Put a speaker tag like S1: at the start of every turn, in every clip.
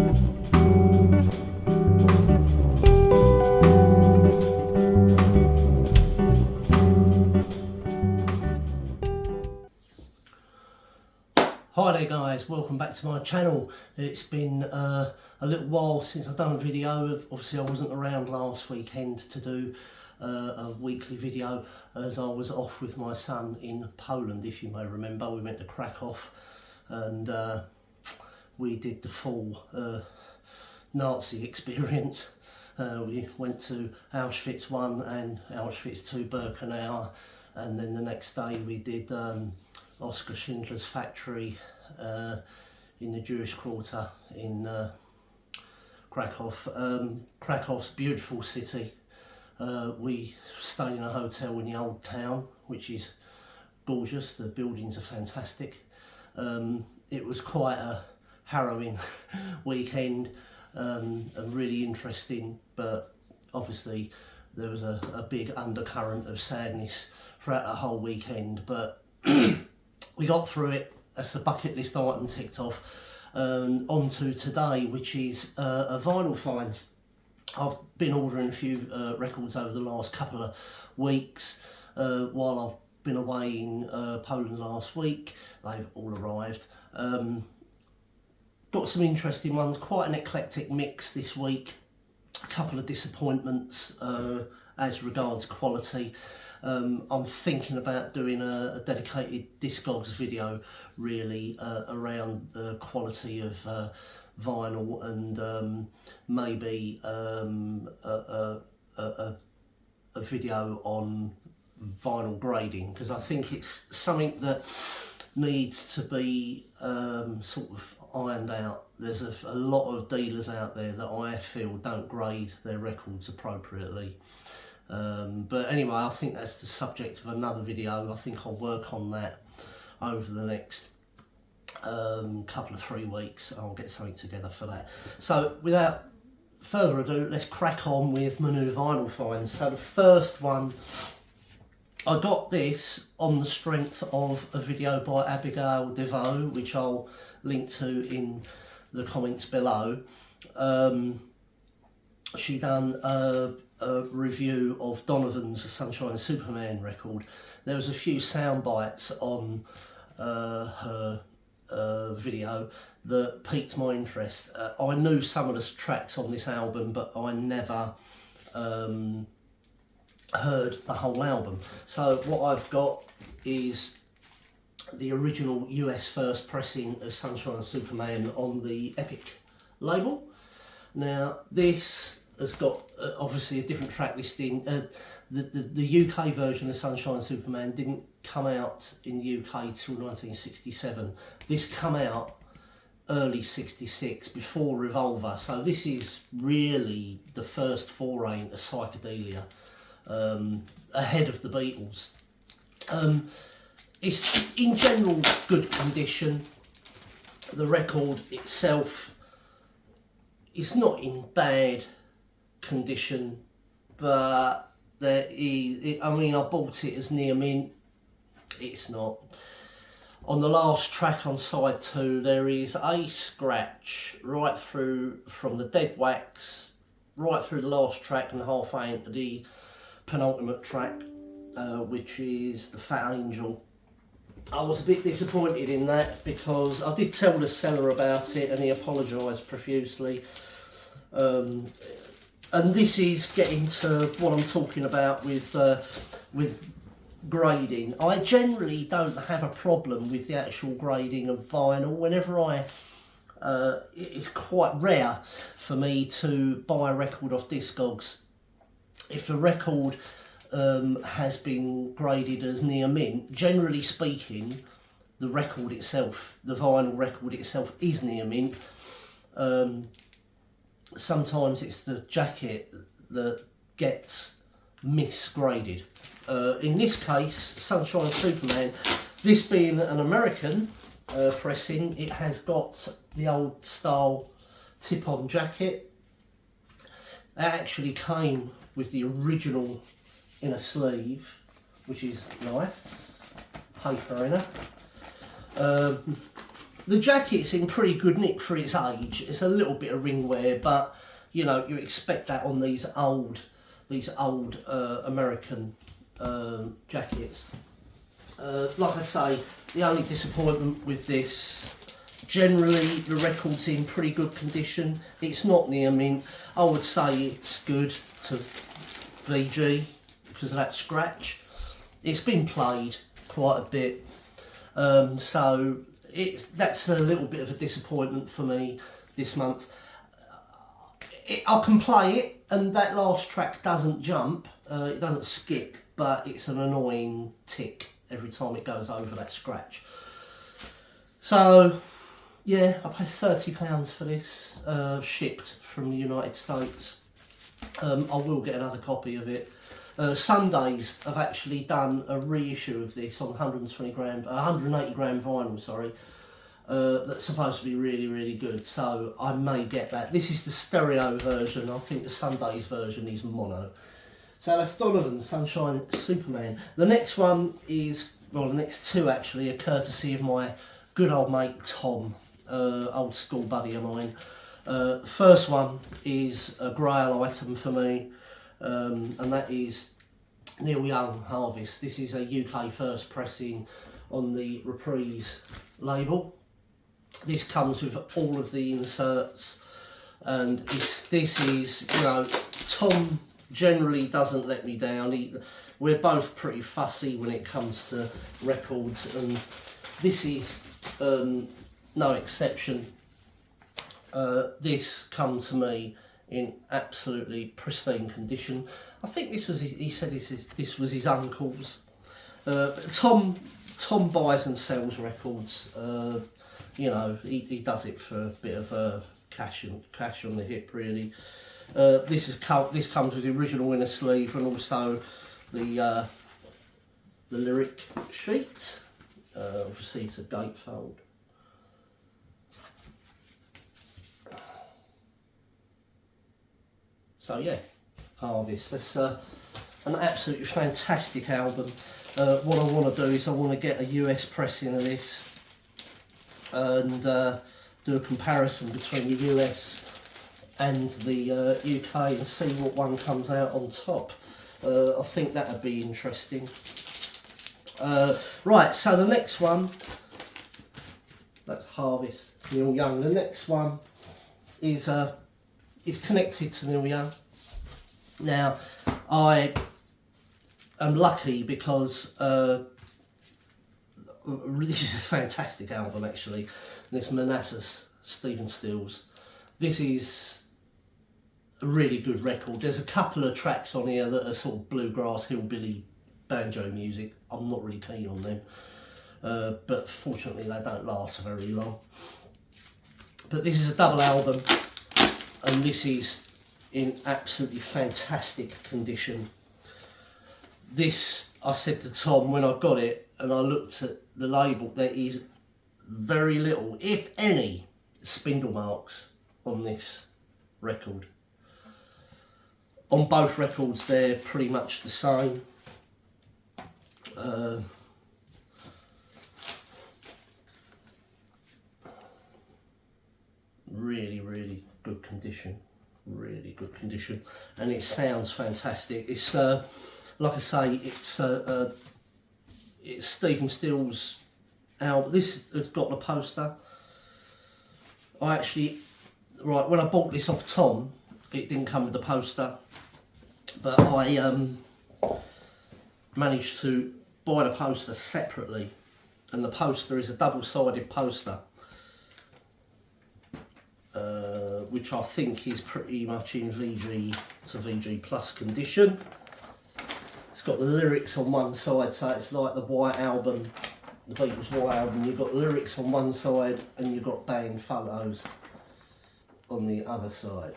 S1: Hi there guys, welcome back to my channel. It's been a little while since I've done a video. Obviously I wasn't around last weekend to do a weekly video as I was off with my son in Poland. If you may remember, we went to Krakow and we did the full Nazi experience. We went to Auschwitz 1 and Auschwitz 2 Birkenau, and then the next day we did Oskar Schindler's factory in the Jewish quarter in Krakow. Krakow's a beautiful city. We stayed in a hotel in the old town, which is gorgeous. The buildings are fantastic. It was quite a harrowing weekend and really interesting, but obviously there was a big undercurrent of sadness throughout the whole weekend, but we got through it. That's a bucket list item ticked off. On to today, which is a vinyl finds. I've been ordering a few records over the last couple of weeks while I've been away in Poland last week. They've all arrived. Got some interesting ones, quite an eclectic mix this week. A couple of disappointments as regards quality. I'm thinking about doing a dedicated Discogs video really around the quality of vinyl and maybe a video on vinyl grading, because I think it's something that needs to be sort of ironed out. There's a lot of dealers out there that I feel don't grade their records appropriately. But anyway, I think that's the subject of another video. I think I'll work on that over the next couple of 3 weeks. I'll get something together for that. So without further ado, let's crack on with my new vinyl finds. So the first one, I got this on the strength of a video by Abigail DeVoe, which I'll link to in the comments below. She done a review of Donovan's Sunshine Superman record. There was a few sound bites on her video that piqued my interest. I knew some of the tracks on this album, but I never heard the whole album. So what I've got is the original US first pressing of Sunshine Superman on the Epic label. Now this has got obviously a different track listing. The UK version of Sunshine Superman didn't come out in the UK till 1967. This come out early 66, before Revolver. So this is really the first foray into psychedelia, ahead of the Beatles. It's in general good condition. The record itself is not in bad condition, but there is, I mean, I bought it as near mint. It's not. On the last track on side 2, there is a scratch right through from the dead wax right through the last track and halfway into the penultimate track, which is the Fat Angel. I was a bit disappointed in that because I did tell the seller about it and he apologised profusely. And this is getting to what I'm talking about with grading. I generally don't have a problem with the actual grading of vinyl. Whenever it's quite rare for me to buy a record off Discogs if a record has been graded as near mint. Generally speaking, the record itself, the vinyl record itself, is near mint. Sometimes it's the jacket that gets misgraded. In this case, Sunshine Superman, this being an American pressing, it has got the old style tip-on jacket. That actually came with the original inner sleeve, which is nice, paper in it. The jacket's in pretty good nick for its age. It's a little bit of ring wear, but you know, you expect that on these old American jackets. Like I say, the only disappointment with this, generally the record's in pretty good condition. It's not near mint. I would say it's good to VG because of that scratch. It's been played quite a bit, so that's a little bit of a disappointment for me this month. I can play it, and that last track doesn't jump, it doesn't skip, but it's an annoying tick every time it goes over that scratch. So yeah, I paid £30 for this, shipped from the United States. I will get another copy of it. Sundays have actually done a reissue of this on 180 gram vinyl, sorry. That's supposed to be really, really good, so I may get that. This is the stereo version. I think the Sundays version is mono. So that's Donovan, Sunshine Superman. The next one is, well, the next two actually are courtesy of my good old mate Tom, old school buddy of mine. First one is a grail item for me, and that is Neil Young Harvest. This is a UK first pressing on the Reprise label. This comes with all of the inserts, and this is, you know, Tom generally doesn't let me down. We're both pretty fussy when it comes to records, and this is no exception. This comes to me in absolutely pristine condition. I think this was he said this was his uncle's. Tom buys and sells records. You know, he does it for a bit of cash on the hip, really. This comes with the original inner sleeve and also the lyric sheet. Obviously, it's a gatefold. So yeah, Harvest. That's an absolutely fantastic album. What I want to do is I want to get a US pressing of this and do a comparison between the US and the UK and see what one comes out on top. I think that would be interesting. Right, so the next one, that's Harvest, Neil Young. The next one is connected to Neil Young. Now, I am lucky because this is a fantastic album actually. This Manassas, Stephen Stills. This is a really good record. There's a couple of tracks on here that are sort of bluegrass, hillbilly, banjo music. I'm not really keen on them, but fortunately they don't last very long. But this is a double album, and this is in absolutely fantastic condition. This, I said to Tom when I got it and I looked at the label, there is very little, if any, spindle marks on this record. On both records they're pretty much the same. Really good condition, really good condition, and it sounds fantastic. It's like I say, it's Stephen Stills' album. This has got the poster. I actually, right, when I bought this off Tom, it didn't come with the poster, but I managed to buy the poster separately, and the poster is a double-sided poster, which I think is pretty much in VG to VG plus condition. It's got the lyrics on one side, so it's like the White Album, the Beatles' White Album. You've got lyrics on one side and you've got band photos on the other side,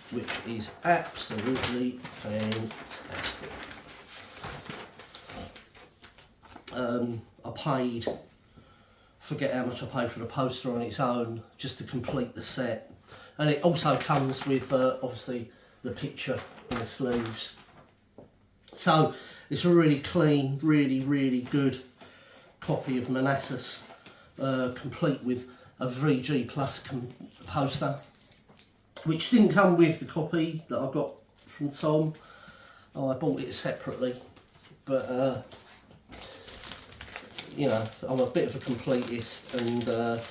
S1: which is absolutely fantastic. I paid, forget how much I paid for the poster on its own just to complete the set, and it also comes with obviously the picture in the sleeves. So it's a really clean, really good copy of Manassas, complete with a VG Plus poster, which didn't come with the copy that I got from Tom. I bought it separately, but you know, I'm a bit of a completist, and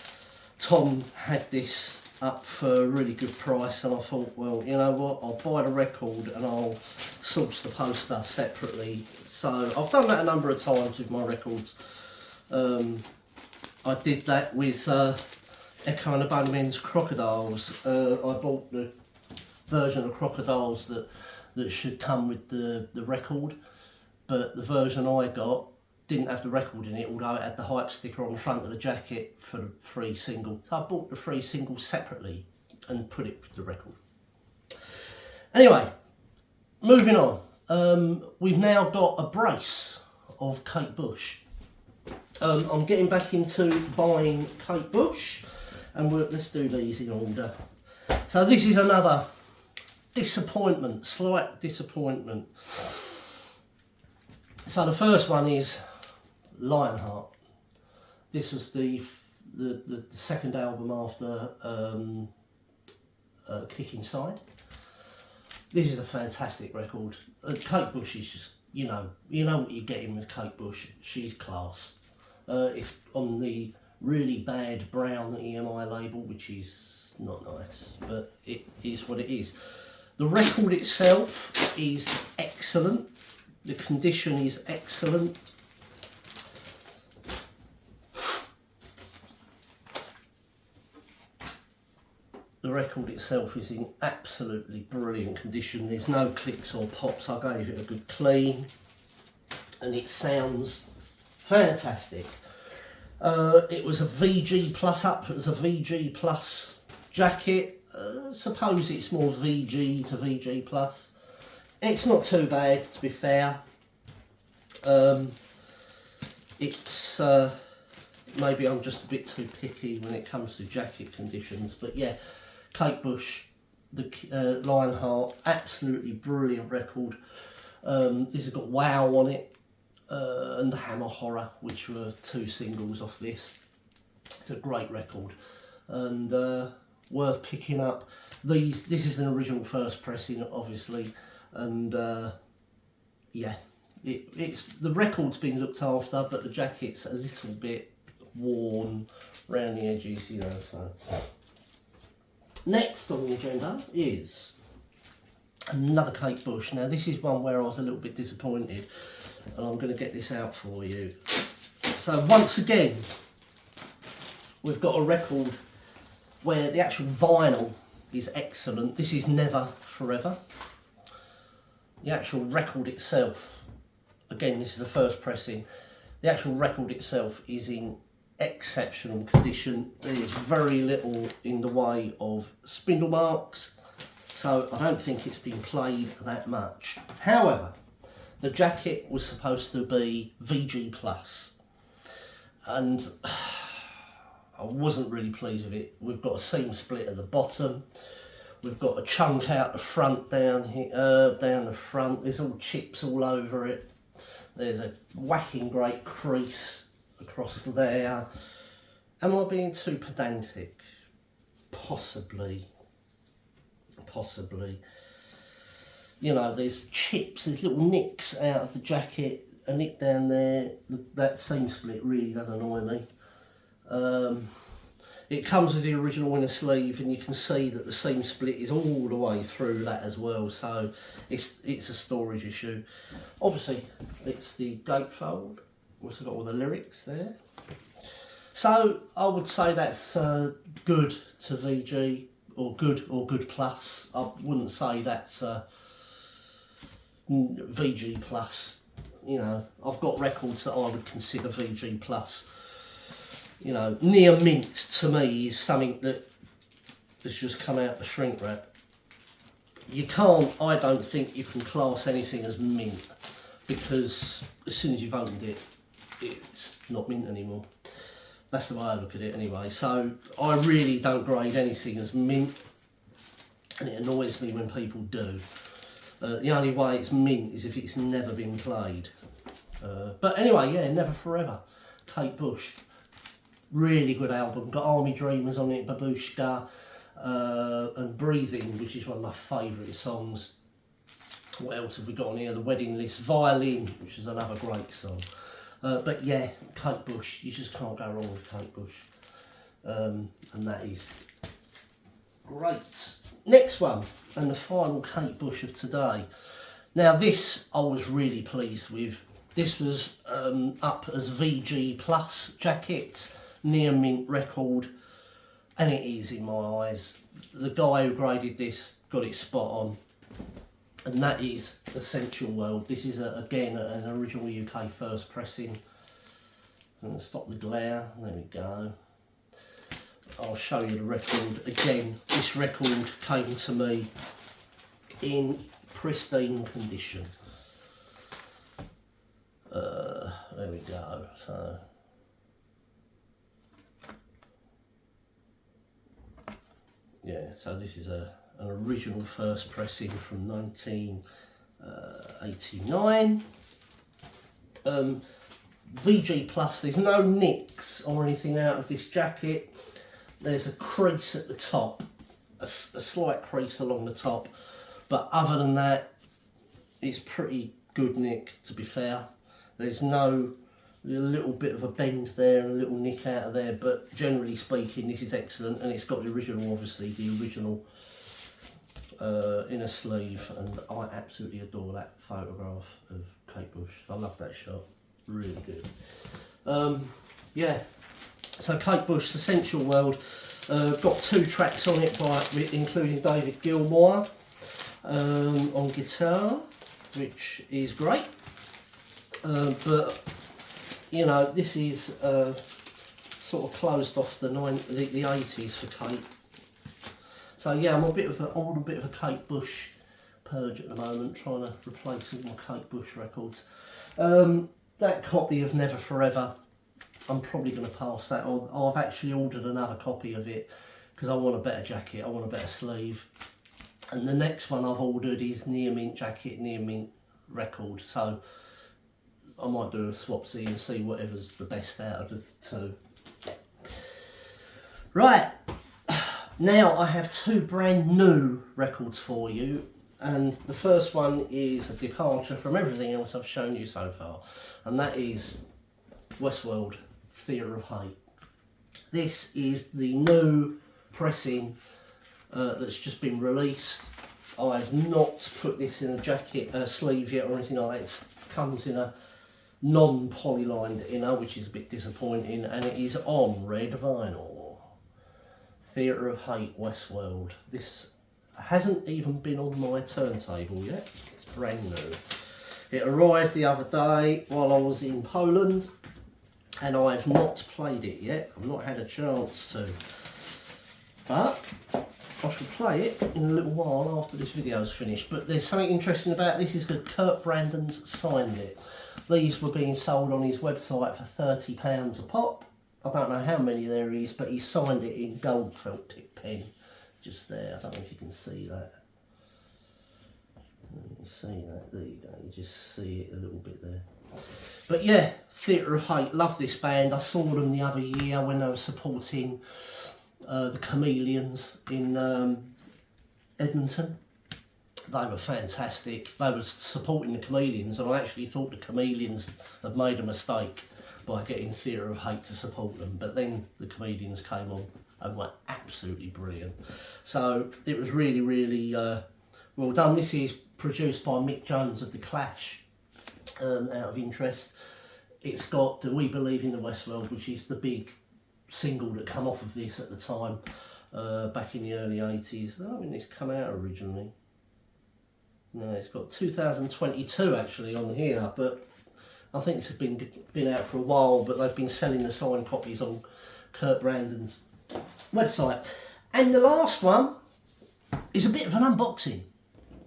S1: Tom had this up for a really good price, and I thought, well, you know what, I'll buy the record and I'll source the poster separately. So I've done that a number of times with my records. I did that with Echo and the Bunnymen's Crocodiles. I bought the version of Crocodiles that should come with the record, but the version I got didn't have the record in it, although it had the hype sticker on the front of the jacket for the free single. So I bought the free single separately and put it with the record. Anyway, moving on. We've now got a brace of Kate Bush. I'm getting back into buying Kate Bush, and let's do these in order. So this is another disappointment, slight disappointment. So the first one is Lionheart. This was the second album after Kick Inside. This is a fantastic record. Kate Bush is just, you know what you're getting with Kate Bush. She's class. It's on the really bad brown EMI label, which is not nice, but it is what it is. The record itself is excellent. The condition is excellent. The record itself is in absolutely brilliant condition. There's no clicks or pops. I gave it a good clean, and it sounds fantastic. It was a VG Plus up. It was a VG Plus jacket. Suppose it's more VG to VG Plus. It's not too bad, to be fair. It's maybe I'm just a bit too picky when it comes to jacket conditions, but yeah, Kate Bush, the Lionheart, absolutely brilliant record. This has got Wow on it, and the Hammer Horror, which were two singles off this. It's a great record, and worth picking up. This is an original first pressing, obviously, and yeah, it's the record's been looked after, but the jacket's a little bit worn around the edges, you know. So next on the agenda is another Kate Bush. Now this is one where I was a little bit disappointed, and I'm going to get this out for you. So once again, we've got a record where the actual vinyl is excellent. This is Never Forever. The actual record itself, again, this is the first pressing. The actual record itself is in exceptional condition. There is very little in the way of spindle marks, so I don't think it's been played that much. However, the jacket was supposed to be VG Plus, and I wasn't really pleased with it. We've got a seam split at the bottom. We've got a chunk out the front down here, down the front. There's all chips all over it. There's a whacking great crease across there. Am I being too pedantic? Possibly. Possibly. You know, there's chips, there's little nicks out of the jacket, a nick down there. That seam split really does annoy me. It comes with the original inner sleeve, and you can see that the seam split is all the way through that as well, so it's a storage issue. Obviously, it's the gatefold. Also got all the lyrics there. So I would say that's good to VG, or good plus. I wouldn't say that's VG plus. You know, I've got records that I would consider VG plus. You know, near mint to me is something that has just come out the shrink wrap. You can't, I don't think you can class anything as mint, because as soon as you've opened it, it's not mint anymore. That's the way I look at it anyway. So I really don't grade anything as mint, and it annoys me when people do. The only way it's mint is if it's never been played. But anyway, yeah, Never Forever. Kate Bush. Really good album. Got Army Dreamers on it, Babushka, and Breathing, which is one of my favourite songs. What else have we got on here? The Wedding List, Violin, which is another great song. But yeah, Kate Bush, you just can't go wrong with Kate Bush. And that is great. Next one, and the final Kate Bush of today. Now this I was really pleased with. This was up as VG Plus jacket, near mint record, and it is in my eyes. The guy who graded this got it spot on, and that is Essential World. This is again an original UK first pressing. I'm going to stop the glare. There we go. I'll show you the record again. This record came to me in pristine condition. There we go. So yeah, so this is an original first pressing from 1989. VG Plus. There's no nicks or anything out of this jacket. There's a crease at the top, a slight crease along the top, but other than that, it's pretty good nick, to be fair. There's no little bit of a bend there and a little nick out of there, but generally speaking, this is excellent, and it's got the original, obviously, the original inner sleeve, and I absolutely adore that photograph of Kate Bush. I love that shot, really good. Yeah. So Kate Bush, Essential World, got 2 tracks on it, including David Gilmour on guitar, which is great. But you know, this is sort of closed off the 80s for Kate. So yeah, I'm on a bit of a Kate Bush purge at the moment, trying to replace all my Kate Bush records. That copy of Never Forever, I'm probably going to pass that on. I've actually ordered another copy of it because I want a better jacket, I want a better sleeve. And the next one I've ordered is Near Mint jacket, Near Mint record. So I might do a swapsy and see whatever's the best out of the 2. Right, now I have 2 brand new records for you. And the first one is a departure from everything else I've shown you so far. And that is Westworld, Theatre of Hate. This is the new pressing that's just been released. I've not put this in a jacket sleeve yet or anything like that. It comes in a non-polylined inner, which is a bit disappointing, and it is on red vinyl. Theatre of Hate, Westworld. This hasn't even been on my turntable yet. It's brand new. It arrived the other day while I was in Poland, and I've not played it yet. I've not had a chance to, but I shall play it in a little while after this video's finished. But there's something interesting about this, is that Kurt Brandon's signed it. These were being sold on his website for £30 a pop. I don't know how many there is, but he signed it in gold felt tip pen just there. I don't know if you can see that. You see that? There you go. You just see it a little bit there. But yeah, Theatre of Hate. Love this band. I saw them the other year when they were supporting the Chameleons in Edmonton. They were fantastic. They were supporting the Chameleons, and I actually thought the Chameleons had made a mistake by getting Theatre of Hate to support them. But then the Chameleons came on and were absolutely brilliant. So it was really, really well done. This is produced by Mick Jones of The Clash, out of interest. It's got Do We Believe in the Westworld, which is the big single that come off of this at the time, back in the early 80s. I don't think this come out originally. No, it's got 2022 actually on here, but I think this has been out for a while, but they've been selling the signed copies on Kurt Brandon's website. And the last one is a bit of an unboxing,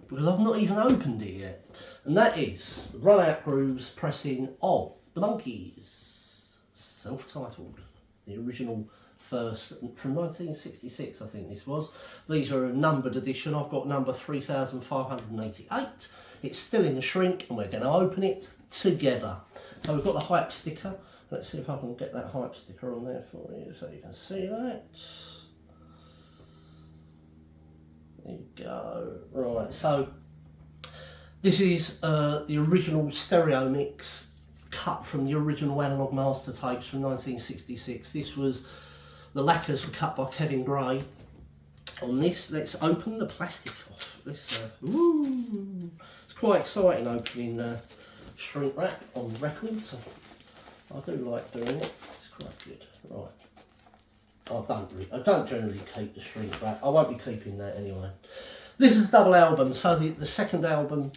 S1: because I've not even opened it yet. And that is the Run Out Grooves pressing of the Monkees, self-titled, the original first from 1966, I think this was. These are a numbered edition. I've got number 3588. It's still in the shrink, and we're going to open it together. So we've got the hype sticker Let's see if I can get that hype sticker on there for you so you can see that. There you go. Right, so this is the original stereo mix cut from the original analog master tapes from 1966. This was, the lacquers were cut by Kevin Gray on this. Let's open the plastic off. This, it's quite exciting opening shrink wrap on records. I do like doing it. It's quite good. Right. I don't generally keep the shrink wrap. I won't be keeping that anyway. This is a double album, so the second album.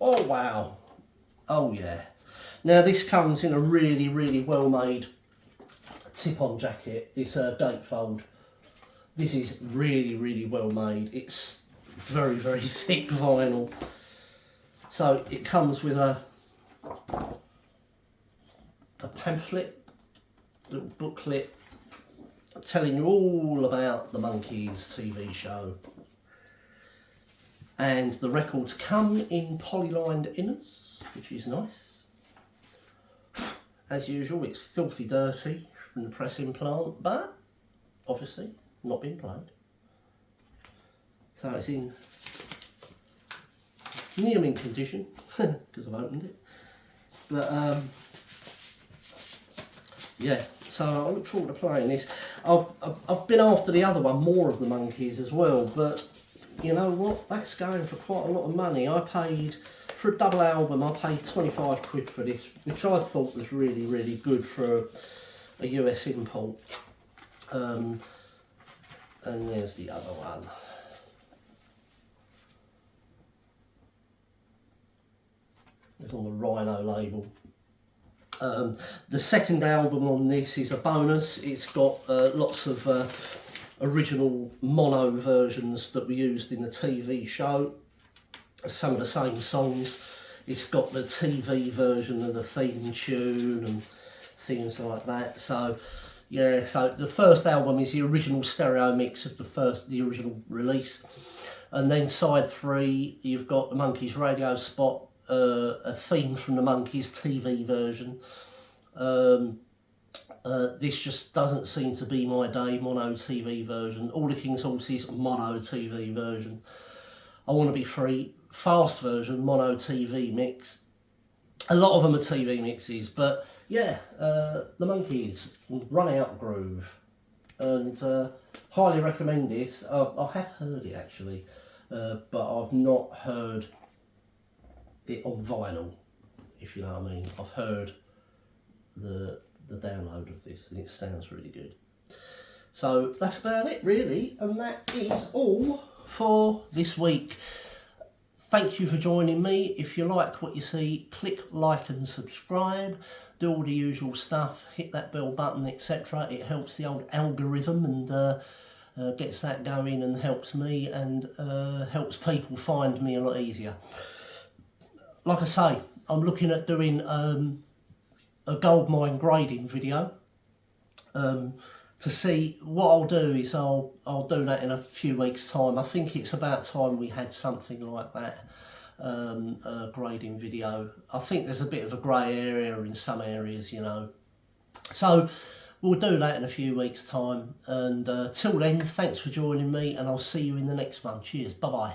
S1: Oh wow. Oh yeah. Now this comes in a really, really well made tip-on jacket. It's a gatefold. This is really, really well made. It's very, very thick vinyl. So it comes with a pamphlet, little booklet telling you all about the Monkees TV show. And the records come in polylined inners, which is nice. As usual, it's filthy dirty from the pressing plant, but obviously not been played. So it's in near mint condition because I've opened it. But yeah, so I look forward to playing this. I've been after the other one, more of the Monkees as well, but you know what? That's going for quite a lot of money. I paid, for a double album, I paid 25 quid for this, which I thought was really, really good for a US import. And there's the other one. It's on the Rhino label. The second album on this is a bonus. It's got lots of original mono versions that were used in the TV show. Some of the same songs. It's got the TV version of the theme tune and things like that. So yeah, so the first album is the original stereo mix of the original release, and then side 3 you've got the Monkees radio spot, a theme from the Monkees TV version. This just doesn't seem to be my day, mono TV version. All the King's Horses, mono TV version. I Want to Be Free, fast version, mono TV mix. A lot of them are TV mixes, but yeah, the Monkees, Run Out Groove, and highly recommend this. I have heard it actually, but I've not heard it on vinyl, if you know what I mean. I've heard the download of this and it sounds really good. So that's about it really, and that is all for this week. Thank you for joining me. If you like what you see, click like and subscribe. Do all the usual stuff, hit that bell button, etc. It helps the old algorithm and gets that going and helps me and helps people find me a lot easier. Like I say, I'm looking at doing a gold mine grading video. To see what I'll do is I'll do that in a few weeks' time. I think it's about time we had something like that, a grading video. I think there's a bit of a grey area in some areas, you know. So we'll do that in a few weeks' time. And till then, thanks for joining me, and I'll see you in the next one. Cheers. Bye bye.